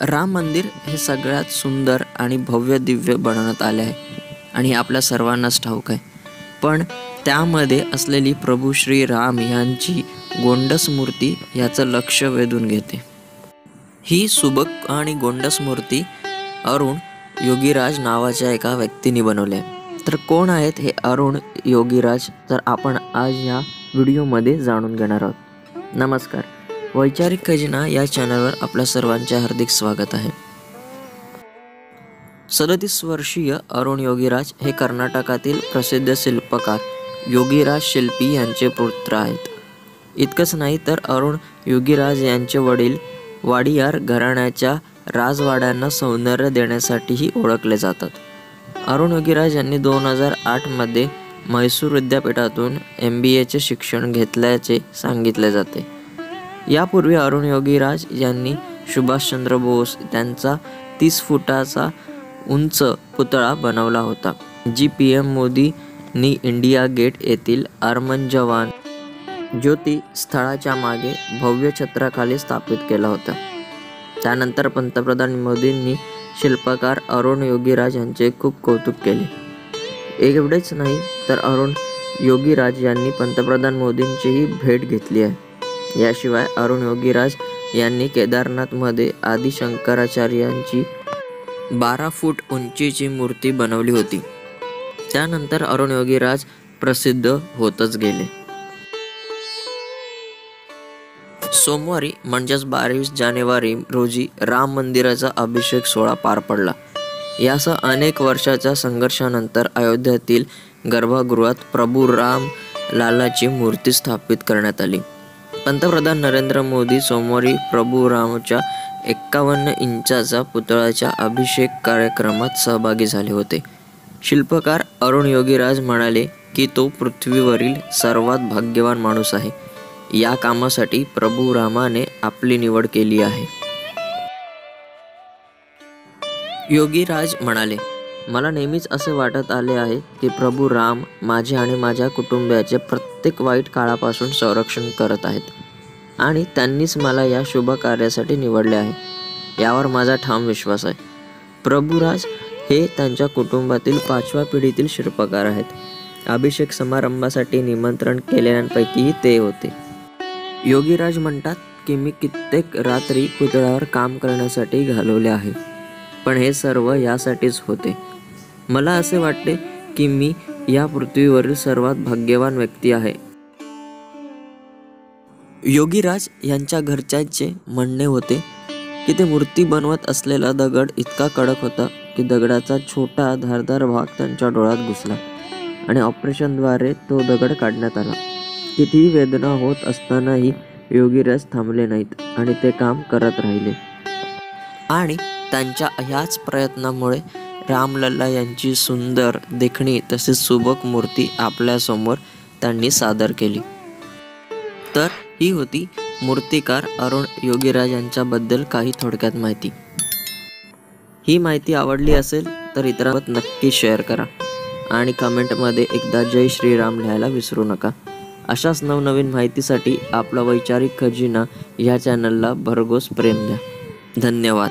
राम मंदिर हे सगळ्यात सुंदर आणि भव्य दिव्य बनवण्यात आले आहे आणि आपल्या सर्वांनाच ठाऊक आहे. पण त्यामध्ये असलेली प्रभू श्री राम यांची गोंडस मूर्ती याचं लक्ष वेधून घेते. ही सुबक आणि गोंडस मूर्ती अरुण योगीराज नावाच्या एका व्यक्तीने बनवली आहे. तर कोण आहेत हे अरुण योगीराज, तर आपण आज या व्हिडिओमध्ये जाणून घेणार आहोत. नमस्कार, वैचारिक खजिना या चॅनलवर आपल्या सर्वांचे हार्दिक स्वागत आहे. 37 वर्षीय अरुण योगीराज हे कर्नाटकातील प्रसिद्ध शिल्पकार योगीराज शिल्पी यांचे पुत्र आहेत. इतकंच नाही तर अरुण योगीराज यांचे वडील वाडियार घराण्याच्या राजवाड्यांना सौंदर्य देण्यासाठीही ओळखले जातात. अरुण योगीराज यांनी 2008 मध्ये म्हैसूर विद्यापीठातून MBAचे शिक्षण घेतल्याचे सांगितले जाते. यापूर्वी अरुण योगीराज यांनी सुभाषचंद्र बोस त्यांचा 30 फुटाचा उंच पुतळा बनवला होता, जी PM मोदींनी इंडिया गेट येथील अर्मन जवान ज्योती स्थळाच्या मागे भव्य छत्राखाली स्थापित केला होता. त्यानंतर पंतप्रधान मोदींनी शिल्पकार अरुण योगीराज यांचे खूप कौतुक केले. एवढेच नाही तर अरुण योगीराज यांनी पंतप्रधान मोदींचीही भेट घेतली आहे. याशिवाय अरुण योगीराज यांनी केदारनाथमध्ये आदि शंकराचार्यांची 12 फूट उंचीची मूर्ती बनवली होती. त्यानंतर अरुण योगीराज प्रसिद्ध होतच गेले. सोमवारी म्हणजेच 22 जानेवारी रोजी राम मंदिराचा अभिषेक सोहळा पार पडला. यासह अनेक वर्षाच्या संघर्षानंतर अयोध्येतील गर्भगृहात प्रभू राम लालाची मूर्ती स्थापित करण्यात आली. पंतप्रधान नरेंद्र मोदी सोमवारी प्रभू रामच्या 51 इंचाचा पुतळ्याच्या अभिषेक कार्यक्रमात सहभागी झाले होते. शिल्पकार अरुण योगीराज म्हणाले की तो पृथ्वीवरील सर्वात भाग्यवान माणूस आहे. या कामासाठी प्रभू रामाने आपली निवड केली आहे. योगीराज म्हणाले, मला नेहमीच असे वाटत आले आहे की प्रभू राम माझे आणि माझ्या कुटुंबाचे प्रत्येक वाईट काळापासून संरक्षण करत आहेत आणि त्यांनीच मला या शुभ कार्यासाठी निवडले आहे. यावर माझा ठाम विश्वास आहे. प्रभुराज हे त्यांच्या कुटुंबातील 5व्या पिढीतील शिल्पकार आहेत. अभिषेक समारंभासाठी निमंत्रण केलेल्यांपैकीही ते होते. योगीराज म्हणतात की मी कित्येक रात्री पुतळ्यावर काम करण्यासाठी घालवले आहे, पण हे सर्व यासाठीच होते. मला असे वाटते की मी या पृथ्वीवरील सर्वात भाग्यवान व्यक्ती आहे. योगीराज यांच्या घरच्यांचे म्हणणे होते की ते मूर्ती बनवत असलेला दगड इतका कडक होता की दगडाचा छोटा धारदार भाग त्यांच्या डोळ्यात घुसला आणि ऑपरेशनद्वारे तो दगड काढण्यात आला. कितीही वेदना होत असतानाही योगीराज थांबले नाहीत आणि ते काम करत राहिले. आणि त्यांच्या ह्याच प्रयत्नामुळे रामलल्ला यांची सुंदर, देखणी तसेच सुबक मूर्ती आपल्यासमोर त्यांनी सादर केली. तर ही होती मूर्तिकार अरुण योगीराज यांच्याबद्दल काही थोडक्यात माहिती. ही माहिती आवडली असेल तर इतरांसोबत नक्की शेअर करा आणि कमेंटमध्ये एकदा जय श्रीराम लिहायला विसरू नका. अशाच नवनवीन माहितीसाठी आपला वैचारिक खजिना या चॅनलला भरघोस प्रेम द्या. धन्यवाद.